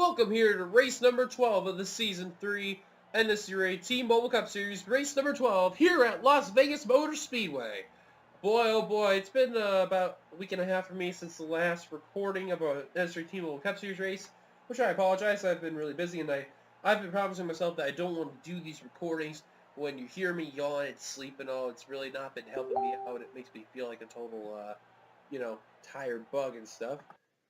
Welcome here to race number 12 of the Season 3 NNSCRA T-Mobile Cup Series, race number 12 here at Las Vegas Motor Speedway. Boy, oh boy, it's been about a week and a half for me since the last recording of a NNSCRA T-Mobile Cup Series race, which I apologize. I've been really busy, and I've been promising myself that I don't want to do these recordings when you hear me yawn and sleep and all. It's really not been helping me out. It makes me feel like a total, tired bug and stuff.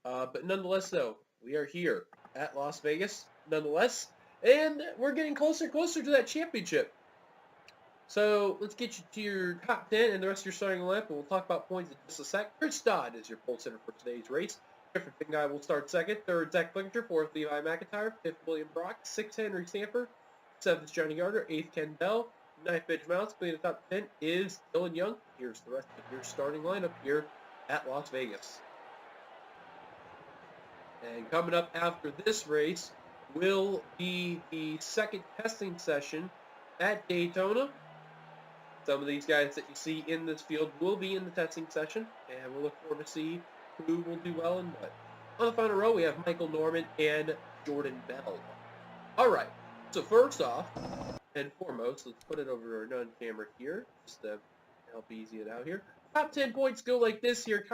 But nonetheless, though, we are here at Las Vegas, nonetheless, and we're getting closer and closer to that championship. So let's get you to your top 10 and the rest of your starting lineup, and we'll talk about points in just a sec. Chris Dodd is your pole sitter for today's race. Jeffrey Finguy will start second. Third, Zach Flickinger. Fourth, Levi McIntyre. Fifth, William Brock. Sixth, Henry Sanford. Seventh, Johnny Gardner. Eighth, Ken Bell. Ninth, Benj Mounts. Being the top 10 is Dylan Young. Here's the rest of your starting lineup here at Las Vegas. And coming up after this race will be the second testing session at Daytona. Some of these guys that you see in this field will be in the testing session, and we'll look forward to see who will do well and what. On the final row, we have Michael Norman and Jordan Bell. All right, so first off and foremost, let's put it over our non-camera here, just to help easy it out here. Top 10 points go like this here.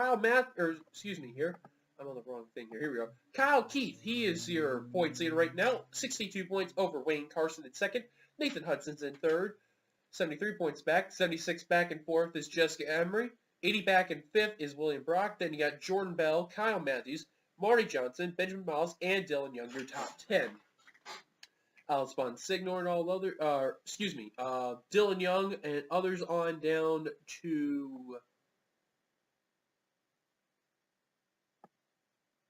I'm on the wrong thing here. Here we go. Kyle Keith, he is your points leader right now. 62 points over Wayne Carson in second. Nathan Hudson's in third. 73 points back. 76 back in fourth is Jessica Emery. 80 back in fifth is William Brock. Then you got Jordan Bell, Kyle Matthews, Marty Johnson, Benjamin Miles, and Dylan Young, your top 10. Alex Bonsignor and all other, Dylan Young and others on down to...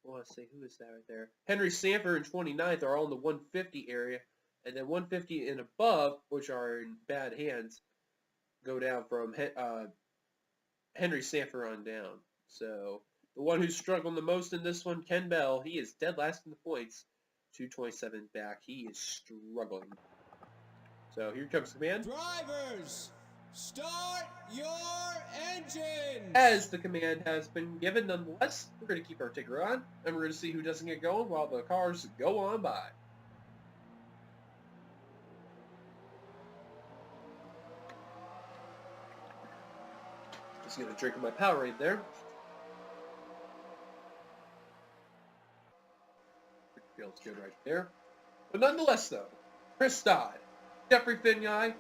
I want to say, who is that right there? Henry Sanford and 29th are all in the 150 area. And then 150 and above, which are in bad hands, go down from Henry Sanford on down. So the one who's struggling the most in this one, Ken Bell, he is dead last in the points. 227 back. He is struggling. So here comes the command. Drivers, start your engines! As the command has been given, nonetheless, we're going to keep our ticker on, and we're going to see who doesn't get going while the cars go on by. Just going to drink my Powerade there. Feels good right there. But nonetheless, though, Chris Dodd, Jeffrey Finguy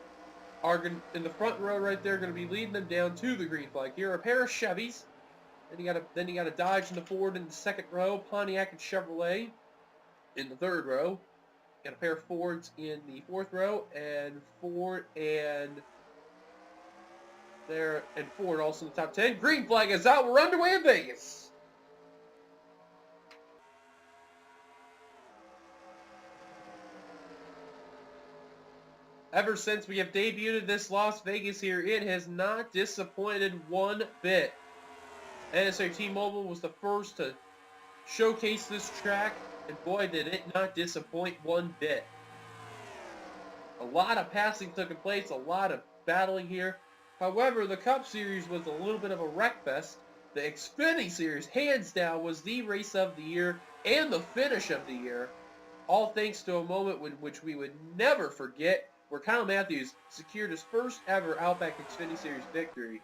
are in the front row right there, going to be leading them down to the green flag here. A pair of Chevys. Then you got a Dodge in the Ford in the second row. Pontiac and Chevrolet in the third row. Got a pair of Fords in the fourth row, and Ford also in the top 10. Green flag is out. We're underway in Vegas. Ever since we have debuted this Las Vegas here, it has not disappointed one bit. NNSCRA T-Mobile was the first to showcase this track, and boy, did it not disappoint one bit. A lot of passing took place, a lot of battling here. However, the Cup Series was a little bit of a wreck fest. The Xfinity Series, hands down, was the race of the year and the finish of the year. All thanks to a moment which we would never forget, where Kyle Matthews secured his first ever Outback Xfinity Series victory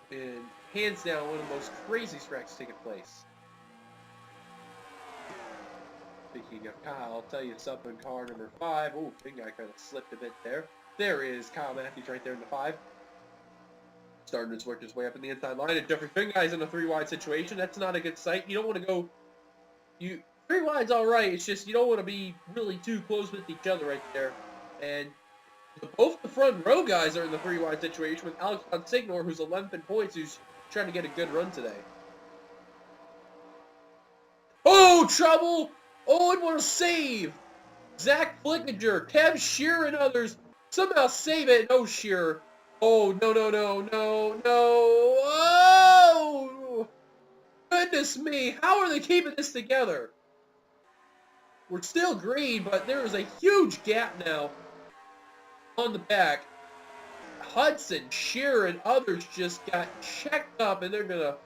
in, hands down, one of the most craziest wrecks taking place. Speaking of Kyle, I'll tell you something, car number 5. Oh, big guy kind of slipped a bit there. There is Kyle Matthews right there in the 5. Starting to work his way up in the inside line, and Jeffrey Finguy's in a 3-wide situation. That's not a good sight. You don't want to go... 3 wide's alright, it's just you don't want to be really too close with each other right there. And both the front row guys are in the 3-wide situation with Alex Bonsignor, who's 11th in points, who's trying to get a good run today. Oh, trouble! Oh, and what a save! Zach Flickinger, Kev Shearer, and others somehow save it. No, Shearer. Oh, no. Oh! Goodness me, how are they keeping this together? We're still green, but there is a huge gap now on the back. Hudson, Shearer, and others just got checked up, and they're going to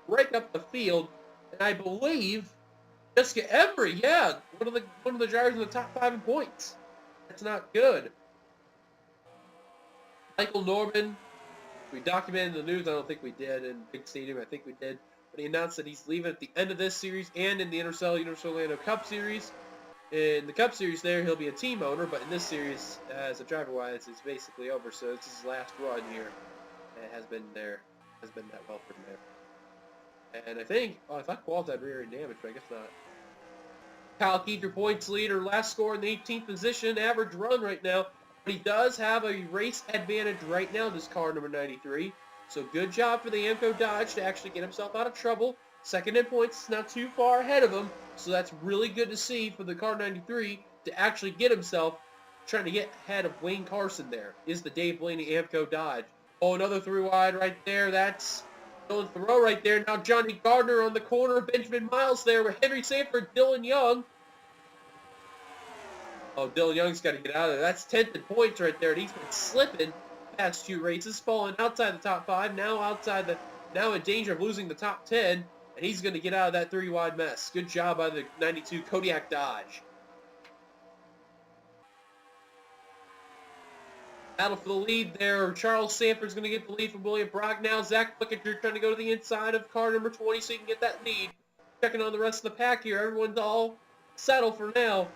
break up the field. And I believe Jessica Embry, yeah, one of the drivers in the top 5 in points. That's not good. Michael Norman, we documented in the news. I don't think we did in Big Stadium. I think we did. But he announced that he's leaving at the end of this series and in the Universal Orlando Cup Series. In the Cup Series there, he'll be a team owner, but in this series, as a driver-wise, it's basically over. So it's his last run here. It has been there. Has been that well for him there. And I think, I thought qualified rear end damage, but I guess not. Kyle Keith, your points leader, last score in the 18th position, average run right now. But he does have a race advantage right now, this car number 93. So good job for the AAMCO Dodge to actually get himself out of trouble. Second in points, not too far ahead of him. So that's really good to see for the car 93 to actually get himself trying to get ahead of Wayne Carson there. Is the Dave Blaney AAMCO Dodge. Oh, another 3 wide right there. That's Dylan Thoreau right there. Now Johnny Gardner on the corner. Benjamin Miles there with Henry Sanford, Dylan Young. Oh, Dylan Young's got to get out of there. That's 10th in points right there. And he's been slipping past 2 races, falling outside the top 5. Now in danger of losing the top 10. And he's going to get out of that 3 wide mess. Good job by the 92 Kodiak Dodge. Battle for the lead there. Charles Sanford's going to get the lead from William Brock now. Zach Flickinger trying to go to the inside of car number 20 so he can get that lead. Checking on the rest of the pack here. Everyone's all settled for now.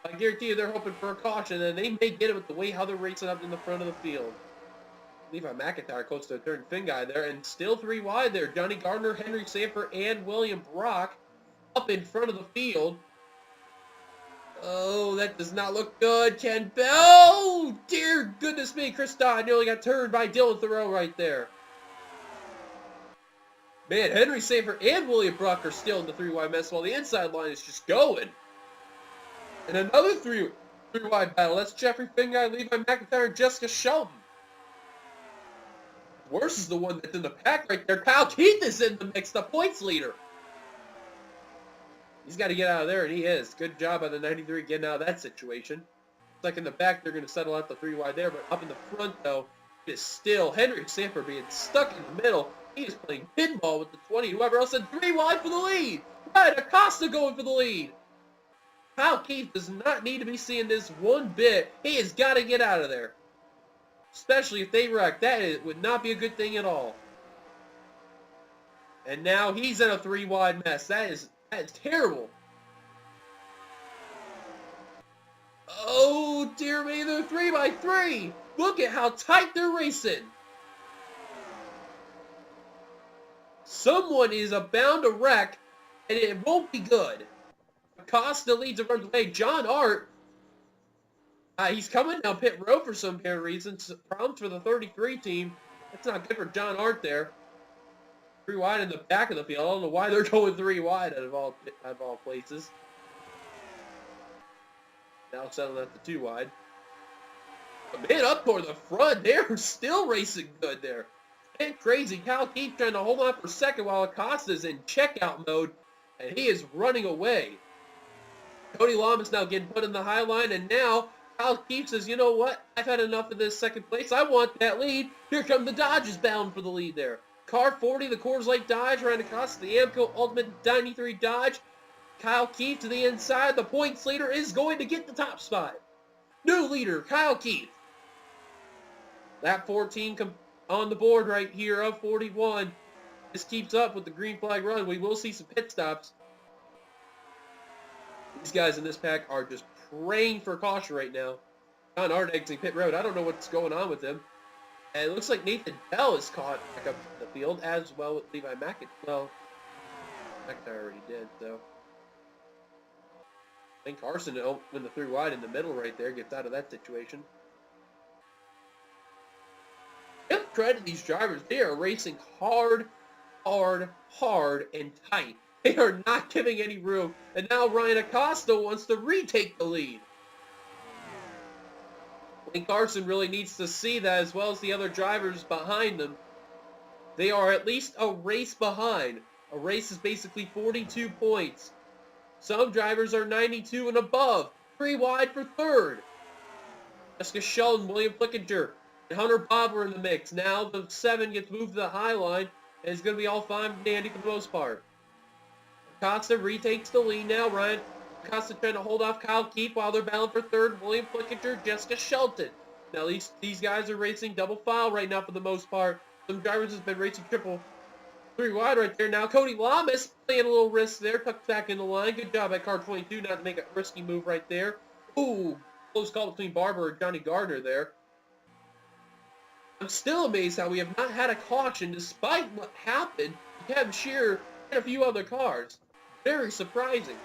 I guarantee you they're hoping for a caution, and they may get it with the way how they're racing up in the front of the field. Levi McIntyre close to a third fin guy there, and still 3 wide there. Johnny Gardner, Henry Sanford, and William Brock up in front of the field. Oh, that does not look good. Ken Bell. Oh, dear goodness me. Chris Dodd nearly got turned by Dylan Thoreau right there. Man, Henry Sanford and William Brock are still in the 3 wide mess while the inside line is just going. And another 3 wide battle. That's Jeffrey Finguy, Levi McIntyre, and Jessica Shelton. Worse is the one that's in the pack right there. Kyle Keith is in the mix, the points leader. He's got to get out of there, and he is. Good job by the 93 getting out of that situation. It's like in the back, they're going to settle out the 3 wide there, but up in the front, though, it is still Henry Sanford being stuck in the middle. He is playing pinball with the 20. Whoever else had 3 wide for the lead. Right, Acosta going for the lead. Kyle Keith does not need to be seeing this one bit. He has got to get out of there. Especially if they wreck. Would not be a good thing at all. And now he's in a 3 wide mess. That is terrible. Oh, dear me. They're 3 by 3. Look at how tight they're racing. Someone is bound to wreck, and it won't be good. Acosta leads and runs away. John Art, he's coming down pit road for some apparent reason. Problems for the 33 team. That's not good for John Art there. 3 wide in the back of the field. I don't know why they're going 3 wide out of all places. Now settling at the 2 wide. But man, up toward the front, they're still racing good there. Man, crazy. Kyle Keith trying to hold on for a second while Acosta's in checkout mode, and he is running away. Cody Lamas now getting put in the high line, and now Kyle Keith says, you know what? I've had enough of this second place. I want that lead. Here come the Dodges bound for the lead there. Car 40, the Coors Light Dodge, Ryan Acosta, the AAMCO Ultimate 93 Dodge. Kyle Keith to the inside. The points leader is going to get the top spot. New leader, Kyle Keith. Lap 14 on the board right here of 41. This keeps up with the green flag run. We will see some pit stops. These guys in this pack are just praying for caution right now. John Art exiting pit road. I don't know what's going on with him. And it looks like Nathan Bell is caught back up in the field, as well with Levi McIntyre. Well, McIntyre already did, so. I think Carson, when the 3 wide in the middle right there, gets out of that situation. Give credit to these drivers. They are racing hard, and tight. They are not giving any room. And now Ryan Acosta wants to retake the lead. Wayne Carson really needs to see that, as well as the other drivers behind them. They are at least a race behind. A race is basically 42 points. Some drivers are 92 and above. 3 wide for third. Jessica Sheldon, William Flickinger, and Hunter Bob were in the mix. Now the 7 gets moved to the high line, and it's going to be all fine and dandy for the most part. Costa retakes the lead now. Ryan Costa trying to hold off Kyle Keefe while they're battling for third. William Flickinger, Jessica Shelton. Now these guys are racing double file right now for the most part. Some drivers has been racing triple three wide right there. Now Cody Lamas playing a little risk there. Tucked back in the line. Good job by car 22 not to make a risky move right there. Ooh, close call between Barber and Johnny Gardner there. I'm still amazed how we have not had a caution despite what happened to Kevin Shearer and a few other cars. Very surprising.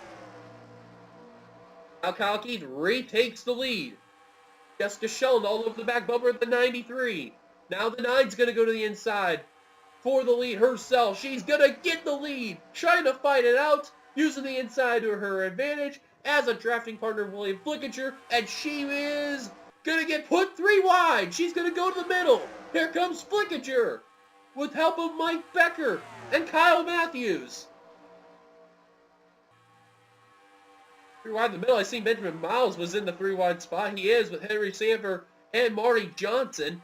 Now Kyle Keith retakes the lead. Jessica Shelton all over the back bumper at the 93. Now the 9's going to go to the inside for the lead herself. She's going to get the lead, trying to fight it out, using the inside to her advantage as a drafting partner of William Flickinger, and she is going to get put 3 wide. She's going to go to the middle. Here comes Flickinger with help of Mike Becker and Kyle Matthews. 3 wide in the middle. I see Benjamin Miles was in the 3 wide spot. He is with Henry Sanford and Marty Johnson.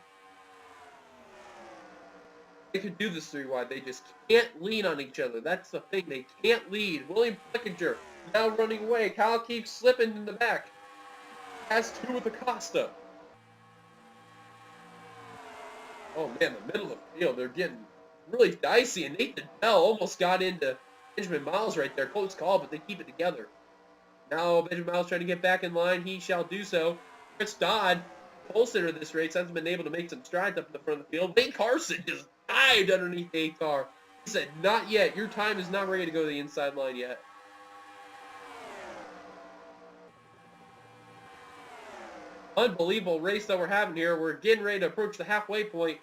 They could do this 3 wide. They just can't lean on each other. That's the thing. They can't lead. William Flickinger now running away. Kyle keeps slipping in the back. Has 2 with Acosta. Oh man, the middle of the field, they're getting really dicey, and Nathan Bell almost got into Benjamin Miles right there. Close call, but they keep it together. Now Benjamin Miles trying to get back in line. He shall do so. Chris Dodd, pole sitter of this race, hasn't been able to make some strides up in the front of the field. Wayne Carson just dived underneath the 8 car. He said, not yet. Your time is not ready to go to the inside line yet. Unbelievable race that we're having here. We're getting ready to approach the halfway point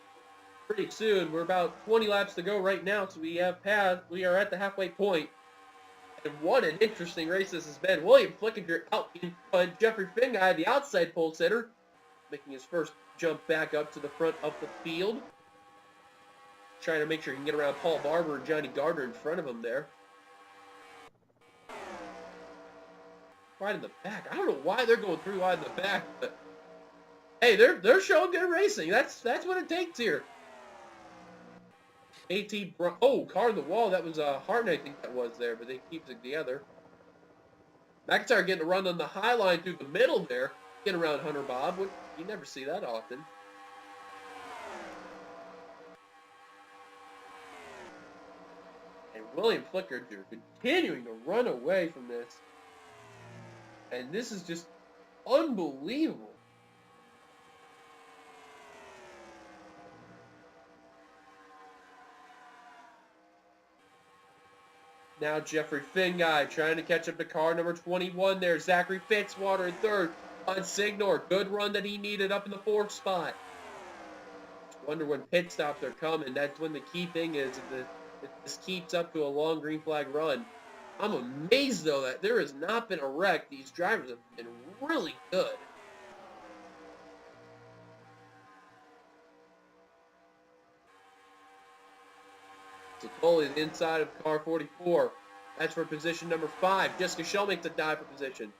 pretty soon. We're about 20 laps to go right now, so we are at the halfway point. And what an interesting race this has been. William Flickinger out in front. Jeffrey Finguy, the outside pole sitter, making his first jump back up to the front of the field. Trying to make sure he can get around Paul Barber and Johnny Gardner in front of him there. Right in the back. I don't know why they're going 3 wide in the back, but hey, they're showing good racing. That's what it takes here. Car in the wall. That was Harden, I think that was there, but they keep it together. McIntyre getting a run on the high line through the middle there, getting around Hunter Bob. You never see that often. And William Flickinger continuing to run away from this. And this is just unbelievable. Now Jeffrey Finguy trying to catch up to car number 21 there. Zachary Fitzwater in third on Signor. Good run that he needed up in the 4th spot. Wonder when pit stops are coming. That's when the key thing is. If this keeps up to a long green flag run. I'm amazed, though, that there has not been a wreck. These drivers have been really good. Totally the inside of car 44. That's for position number 5. Jessica Shell makes a dive for position.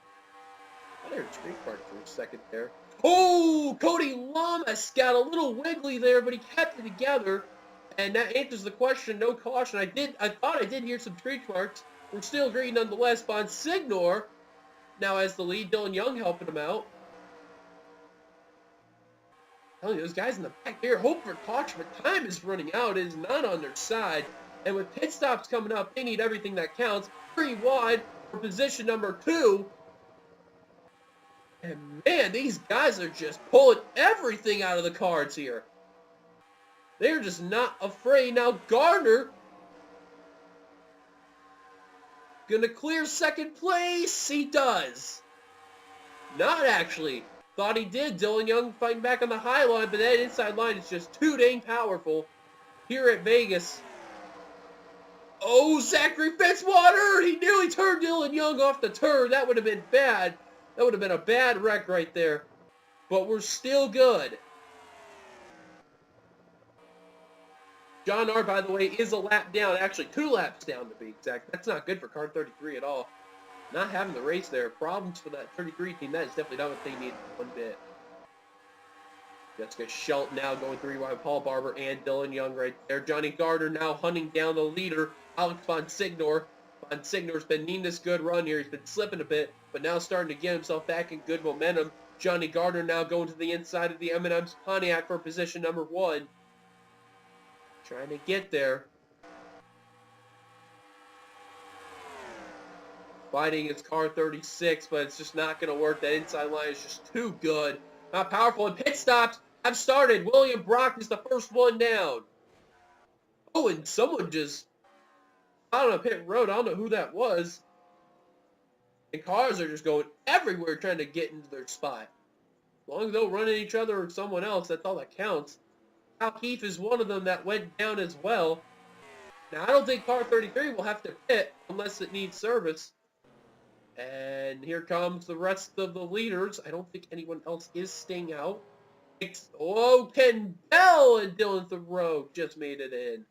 I heard street part for a second there. Oh, Cody Lamas got a little wiggly there, but he kept it together. And that answers the question. No caution. I thought I did hear some street marks. We're still green nonetheless. Bon Signor now has the lead. Dylan Young helping him out. Telling you, those guys in the back here hope for caution, but time is running out. It is not on their side. And with pit stops coming up, they need everything that counts. 3 wide for position number 2. And man, these guys are just pulling everything out of the cards here. They're just not afraid. Now Gardner gonna clear second place. He does. Not actually. Thought he did. Dylan Young fighting back on the high line, but that inside line is just too dang powerful here at Vegas. Oh, Zachary Fitzwater! He nearly turned Dylan Young off the turn. That would have been bad. That would have been a bad wreck right there. But we're still good. John R., by the way, is a lap down. Actually, 2 laps down to be exact. That's not good for car 33 at all. Not having the race there. Problems for that 33 team. That is definitely not what they need one bit. Jessica Shelton now going 3 wide. Paul Barber and Dylan Young right there. Johnny Gardner now hunting down the leader. Alex Bonsignor Bonsignor's been needing this good run here. He's been slipping a bit, but now starting to get himself back in good momentum. Johnny Gardner now going to the inside of the M&M's Pontiac for position number 1. Trying to get there. Fighting his car 36, but it's just not going to work. That inside line is just too good. Not powerful. And pit stops have started. William Brock is the first one down. Oh, and someone just out on a pit road. I don't know who that was. And cars are just going everywhere trying to get into their spot. As long as they'll run at each other or someone else, that's all that counts. Al Keefe is one of them that went down as well. Now, I don't think car 33 will have to pit unless it needs service. And here comes the rest of the leaders. I don't think anyone else is staying out. Oh, Ken Bell and Dylan Thoreau just made it in.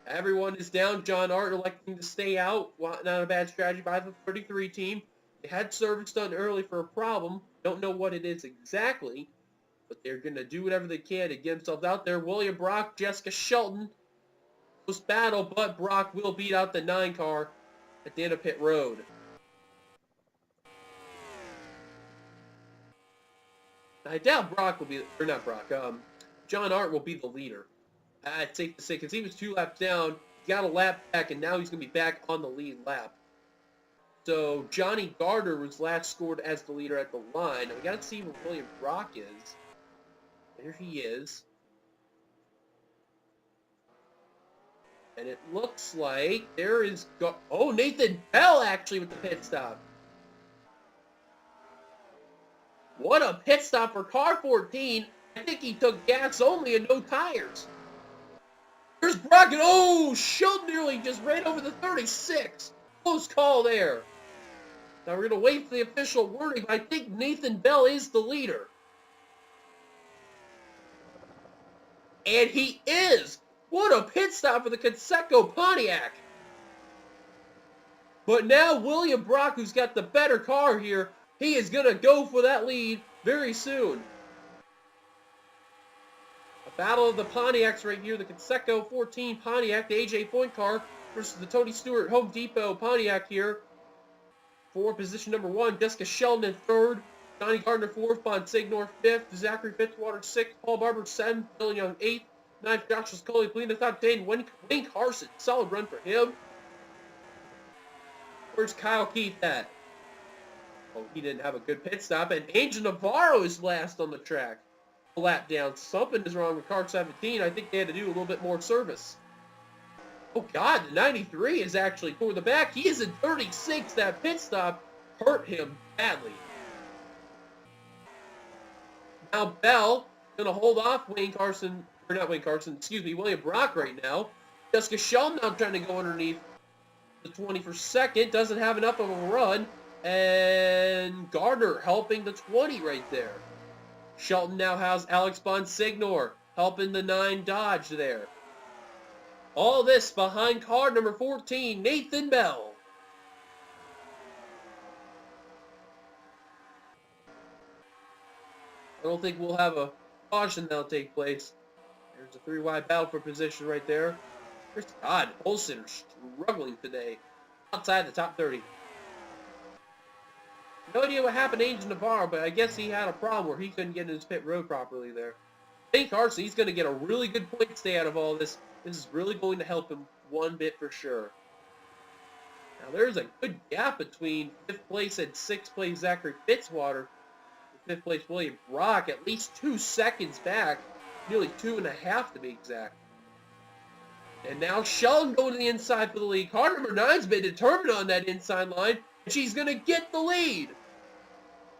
Everyone is down. John Art electing to stay out. Not a bad strategy by the 33 team. They had service done early for a problem. Don't know what it is exactly, but they're going to do whatever they can to get themselves out there. William Brock, Jessica Shelton. Close battle, but Brock will beat out the 9 car at the end of pit road. I doubt Brock will be, or not Brock, John Art will be the leader. It's safe to say, because he was 2 laps down, he got a lap back, and now he's going to be back on the lead lap. So Johnny Gardner was last scored as the leader at the line. Now we got to see where William Brock is. There he is. And it looks like there is, oh, Nathan Bell actually with the pit stop. What a pit stop for car 14. I think he took gas only and no tires. There's Brock, and oh, Shelton nearly just ran over the 36. Close call there. Now we're going to wait for the official wording, but I think Nathan Bell is the leader. And he is. What a pit stop for the Conseco Pontiac. But now William Brock, who's got the better car here, he is going to go for that lead very soon. A battle of the Pontiacs right here. The Conseco 14 Pontiac, the AJ Foyt car, versus the Tony Stewart Home Depot Pontiac here. For position number 1, Jessica Sheldon in 3rd. Johnny Gardner 4th, Bonsignor 5th, Zachary Fitzwater 6th, Paul Barber 7th, Bill Young 8th, 9th, Josh Scully pleading the top 10, Wayne Carson. Solid run for him. Where's Kyle Keith at? Oh, he didn't have a good pit stop, and Angel Navarro is last on the track. A lap down. Something is wrong with car 17. I think they had to do a little bit more service. Oh, God, the 93 is actually toward the back. He is in 36. That pit stop hurt him badly. Now Bell going to hold off William Brock right now. Jessica Shelton now trying to go underneath the 20 for second. Doesn't have enough of a run. And Gardner helping the 20 right there. Shelton now has Alex Bonsignor helping the 9 Dodge there. All this behind car number 14, Nathan Bell. I don't think we'll have a caution that'll take place. There's a 3-wide battle for position right there. God, Olsen struggling today. Outside the top 30. No idea what happened to Angel Navarro, but I guess he had a problem where he couldn't get in his pit road properly there. Wayne Carson, he's going to get a really good point stay out of all this. This is really going to help him one bit for sure. Now there's a good gap between 5th place and 6th place Zachary Fitzwater. 5th place William Brock, at least 2 seconds back. Nearly 2.5 to be exact. And now Sheldon going to the inside for the lead. Car number 9's been determined on that inside line. And she's going to get the lead.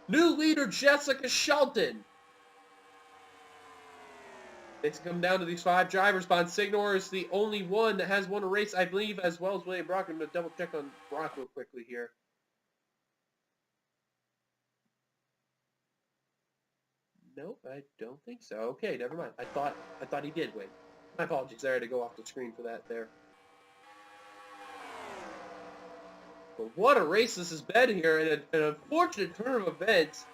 New leader Jessica Shelton. It's come down to these 5 drivers. Bonsignor is the only one that has won a race, I believe, as well as William Brock. I'm going to double check on Brock real quickly here. Nope, I don't think so. Okay, never mind. I thought he did win. My apologies. I had to go off the screen for that there. But what a race this has been here, and an unfortunate turn of events.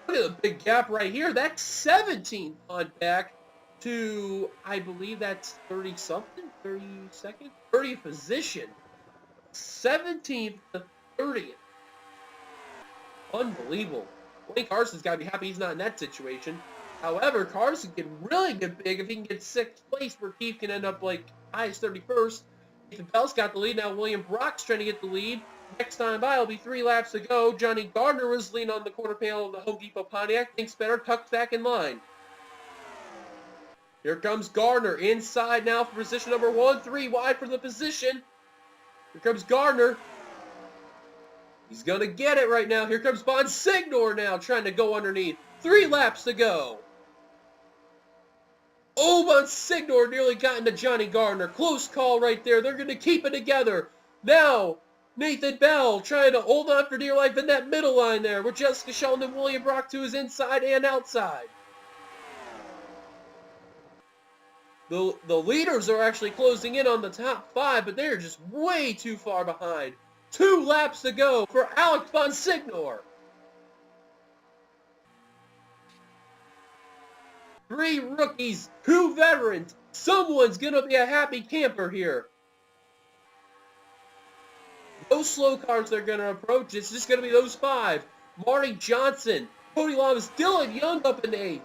Look at the big gap right here. That's 17 on back to, I believe that's 30-something, 30 seconds, 30th position 17th to 30th. Unbelievable. Wayne Carson's got to be happy he's not in that situation. However, Carson can really get big if he can get 6th place, where Keith can end up like high as 31st. Nathan Bell's got the lead. Now William Brock's trying to get the lead. Next time by, it'll be 3 laps to go. Johnny Gardner was leaning on the quarter panel of the Home Depot Pontiac. Thinks better, tucked back in line. Here comes Gardner inside now for position number 1. 3 wide for the position. Here comes Gardner. He's going to get it right now. Here comes Bonsignor now trying to go underneath. 3 laps to go. Oh, Bonsignor nearly got into Johnny Gardner. Close call right there. They're going to keep it together. Now, Nathan Bell trying to hold on for dear life in that middle line there with Jessica Sheldon and William Brock to his inside and outside. The leaders are actually closing in on the top 5, but they're just way too far behind. 2 laps to go for Alex Bonsignor. 3 rookies, 2 veterans. Someone's going to be a happy camper here. No slow cars they're going to approach. It's just going to be those 5. Marty Johnson, Cody Lamas, Dylan Young up in 8th.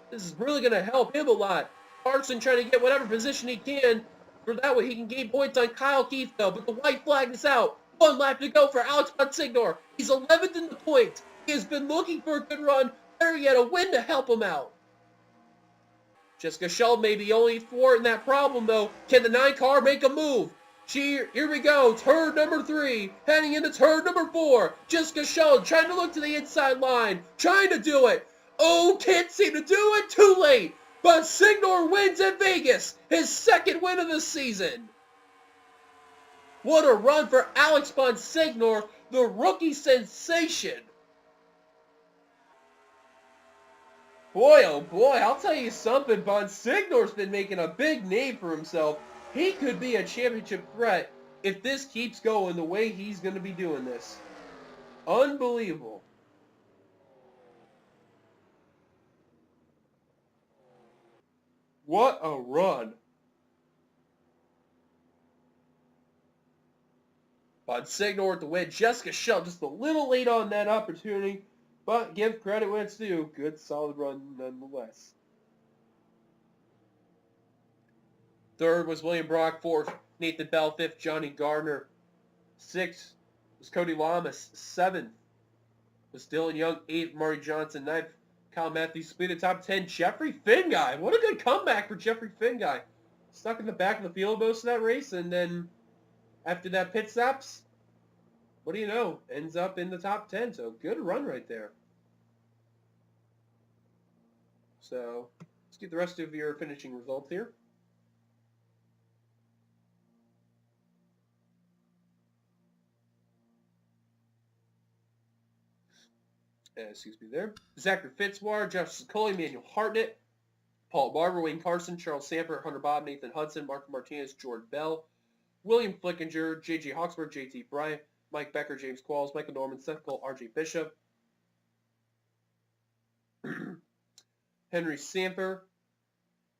This is really going to help him a lot. Carson trying to get whatever position he can, for that way he can gain points on Kyle Keith though. But the white flag is out. 1 lap to go for Alex Bonsignor. He's 11th in the points. He has been looking for a good run. Better yet, a win to help him out. Jessica Sheldon may be only thwarting that problem though. Can the 9 car make a move? Here we go. Turn number 3. Heading into turn number 4. Jessica Sheldon trying to look to the inside line. Trying to do it. Oh, can't seem to do it. Too late. Bonsignor wins at Vegas. His 2nd win of the season. What a run for Alex Bonsignor, the rookie sensation. Boy, oh boy, I'll tell you something. Bonsignor's been making a big name for himself. He could be a championship threat if this keeps going the way he's going to be doing this. Unbelievable. What a run. Bonsignor with the win. Jessica Sheldon just a little late on that opportunity, but give credit when it's due. Good, solid run nonetheless. 3rd was William Brock. 4th, Nathan Bell. 5th, Johnny Gardner. 6th was Cody Lamas. 7th was Dylan Young. 8th, Marty Johnson. 9th, Kyle Matthews. Split the top 10, Jeffrey Finguy. What a good comeback for Jeffrey Finguy. Stuck in the back of the field most of that race, and then after that pit stops, what do you know? Ends up in the top 10. So good run right there. So let's get the rest of your finishing results here. Excuse me there. Zachary Fitzwater, Josh Sicoli, Manuel Hartnett, Paul Barber, Wayne Carson, Charles Sanford, Hunter Bob, Nathan Hudson, Marco Martinez, Jordan Bell, William Flickinger, J.J. Hawksworth, J.T. Bryant, Mike Becker, James Qualls, Michael Norman, Seth Cole, R.J. Bishop, Henry Sanford,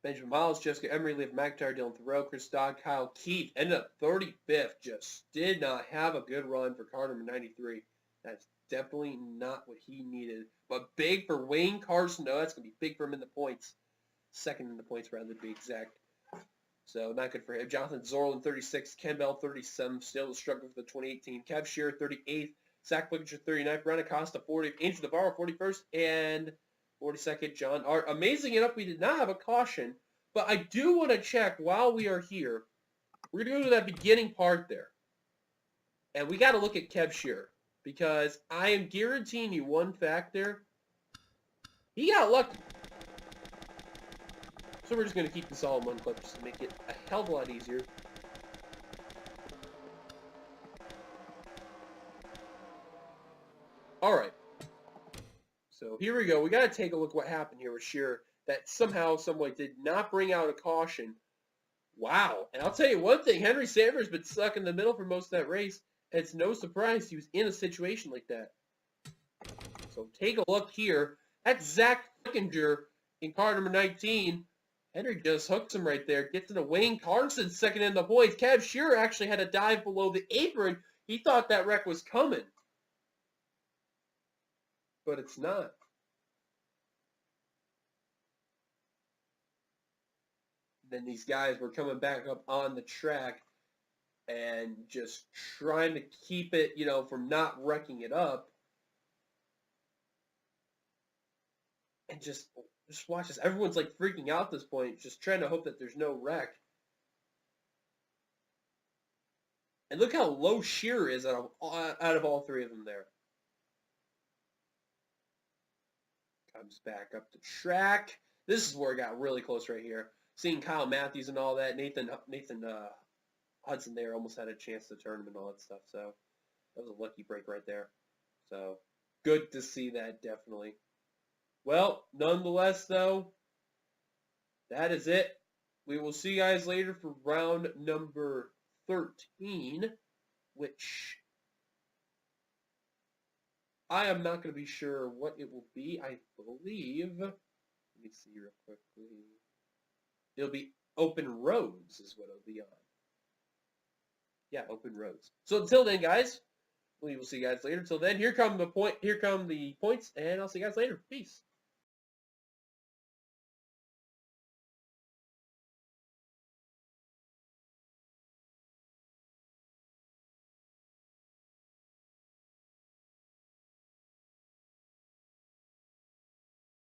Benjamin Miles, Jessica Emery, Liv McIntyre, Dylan Thoreau, Chris Dodd, Kyle Keith. Ended up 35th. Just did not have a good run for car number 93. That's definitely not what he needed. But big for Wayne Carson. No, that's going to be big for him in the points. 2nd in the points, rather to be exact. So not good for him. Jonathan Zorlin, 36th. Ken Bell, 37th. Still struggling with the 2018. Kev Shearer, 38th. Zach Flickinger, 39th. Ron Acosta, 40th. Andrew Navarro, 41st. And 42nd, John Art. Amazing enough, we did not have a caution. But I do want to check while we are here. We're going to go to that beginning part there. And we got to look at Kev Shearer. Because I am guaranteeing you one fact there. He got lucky. So we're just going to keep this all in one clip just to make it a hell of a lot easier. Alright. So here we go. We got to take a look what happened here with Shearer. That somehow, someway did not bring out a caution. Wow. And I'll tell you one thing. Henry Sanford's been stuck in the middle for most of that race. And it's no surprise he was in a situation like that. So take a look here. That's Zach Flickinger in car number 19. Henry just hooks him right there. Gets into Wayne Carson second in the points. Kev Shearer actually had a dive below the apron. He thought that wreck was coming. But it's not. Then these guys were coming back up on the track and just trying to keep it, from not wrecking it up. And just watch this. Everyone's like freaking out at this point, just trying to hope that there's no wreck. And look how low Shearer is out of all three of them there. Comes back up the track. This is where it got really close right here. Seeing Kyle Matthews and all that, Nathan Hudson there almost had a chance to turn him and all that stuff. So that was a lucky break right there. So good to see that, definitely. Well, nonetheless, though, that is it. We will see you guys later for round number 13, which I am not going to be sure what it will be. I believe, let me see real quickly. It'll be open roads is what it'll be on. Yeah, open roads. So until then, guys, we will see you guys later. Until then, here come the points, and I'll see you guys later. Peace.